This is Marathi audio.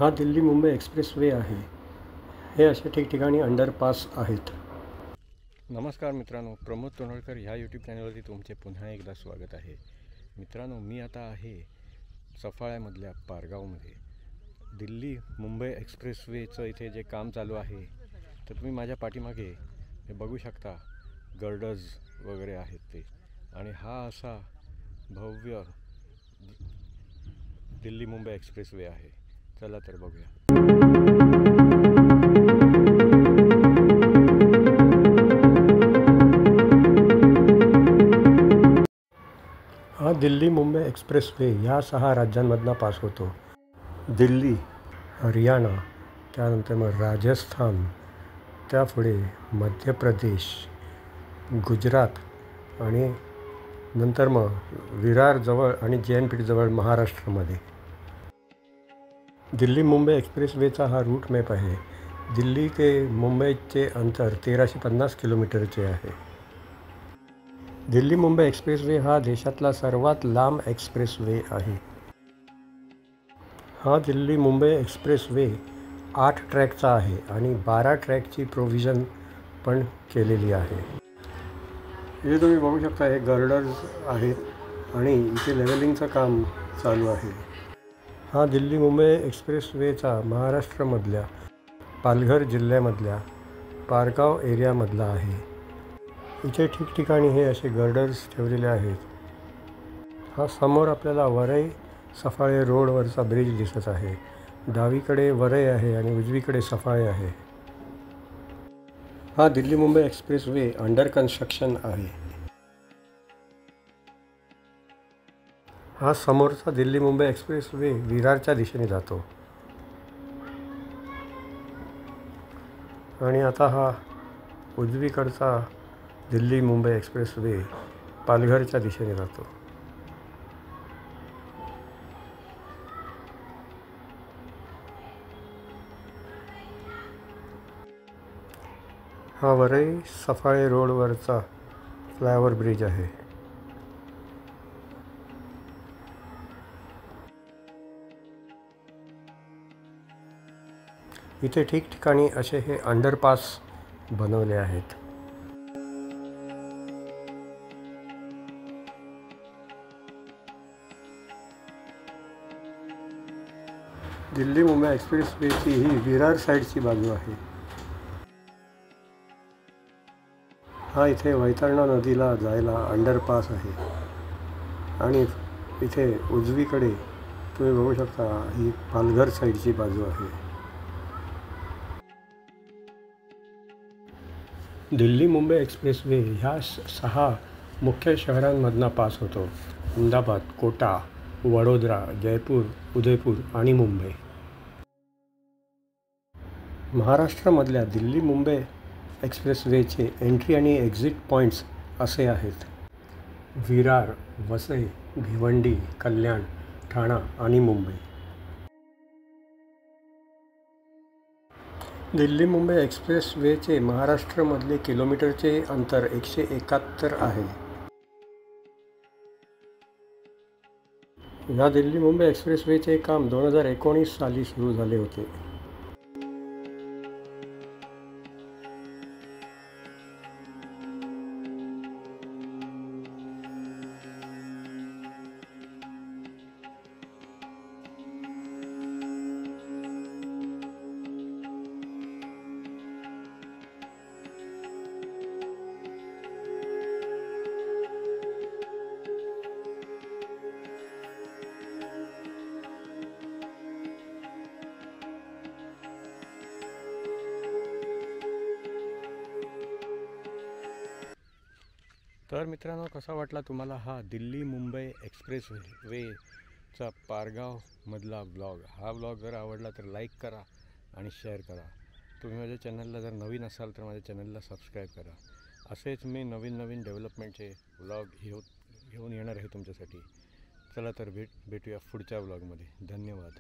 हा दिल्ली मुंबई एक्सप्रेसवे आहे। हे अशा ठिकठिकाणी अंडरपास आहेत। नमस्कार मित्रांनो, प्रमोद तोंडवळकर ह्या यूट्यूब चॅनलवरती तुमचे पुन्हा एकदा स्वागत आहे। मित्रांनो, मी आता आहे सफाळ्यामधल्या पारगावमध्ये। दिल्ली मुंबई एक्सप्रेसवेचं इथे जे काम चालू आहे, तर तुम्ही माझ्या पाठीमागे हे बघू शकता, गर्डर्स वगैरे आहेत ते। आणि हा असा भव्य दिल्ली मुंबई एक्सप्रेसवे आहे। चला तर बघूया। हा दिल्ली मुंबई एक्सप्रेसवे ह्या 6 राज्यांमधनं पास होतो। दिल्ली, हरियाणा, त्यानंतर मग राजस्थान, त्यापुढे मध्य प्रदेश, गुजरात आणि नंतर मग विरारजवळ आणि JNPT जवळ महाराष्ट्रामध्ये। दिल्ली मुंबई एक्सप्रेसवेचा हा रूट मॅप आहे। दिल्ली ते मुंबईचे अंतर 1350 किलोमीटरचे आहे। दिल्ली मुंबई एक्सप्रेसवे हा देशातला सर्वात लांब एक्सप्रेसवे आहे। हा दिल्ली मुंबई एक्सप्रेसवे 8 ट्रॅकचा आहे आणि 12 ट्रॅकची प्रोव्हिजन पण केलेली आहे। हे तुम्ही बघू शकता, हे गर्डर्स आहेत आणि इथे लेवलिंगचं काम चालू आहे। हा दिल्ली मुंबई एक्सप्रेसवेचा महाराष्ट्रामधल्या पालघर जिल्ह्यामधल्या पारगाव एरियामधला आहे। इथे ठिकठिकाणी हे असे गर्डर्स ठेवलेले आहेत। हा समोर आपल्याला वरई सफाळे रोडवरचा ब्रिज दिसत आहे। डावीकडे वरई आहे आणि उजवीकडे सफाळे आहे। हा Delhi Mumbai expressway under construction आहे। हा समोरचा दिल्ली मुंबई एक्सप्रेसवे विरारच्या दिशेने जातो आणि आता हा उजवीकडचा दिल्ली मुंबई एक्सप्रेसवे पालघरच्या दिशेने जातो। हा वरई सफाळे रोडवरचा फ्लायओव्हर ब्रिज आहे। इथे ठिकठिकाणी असे हे अंडरपास बनवले आहेत। दिल्ली मुंबई एक्सप्रेसवेची ही विरार साईडची बाजू आहे। हा इथे वैतरणा नदीला जायला अंडरपास आहे आणि इथे उजवीकडे तुम्ही बघू शकता, ही पालघर साईडची बाजू आहे। दिल्ली मुंबई एक्सप्रेसवे ह्या 6 मुख्य शहरांमधनं पास होतो: अहमदाबाद, कोटा, वडोदरा, जयपूर, उदयपूर आणि मुंबई। महाराष्ट्रामधल्या दिल्ली मुंबई एक्सप्रेसवेचे एंट्री आणि एक्झिट पॉईंट्स असे आहेत: विरार, वसई, भिवंडी, कल्याण, ठाणा आणि मुंबई। दिल्ली मुंबई एक्सप्रेसवेचे महाराष्ट्रामधले किलोमीटरचे अंतर 171 आहे। या दिल्ली मुंबई एक्सप्रेसवेचे काम 2019 साली सुरू झाले होते। तर मित्रांनो, कसा वाटला तुम्हाला हा दिल्ली मुंबई एक्सप्रेसवेचा पारगावमधला ब्लॉग? हा ब्लॉग जर आवडला तर लाईक करा आणि शेअर करा। तुम्ही माझ्या चॅनलला जर नवीन असाल तर माझ्या चॅनलला सबस्क्राईब करा। असेच मी नवीन डेव्हलपमेंटचे ब्लॉग घेऊन येणार आहे तुमच्यासाठी। चला तर भेटूया पुढच्या ब्लॉगमध्ये। धन्यवाद।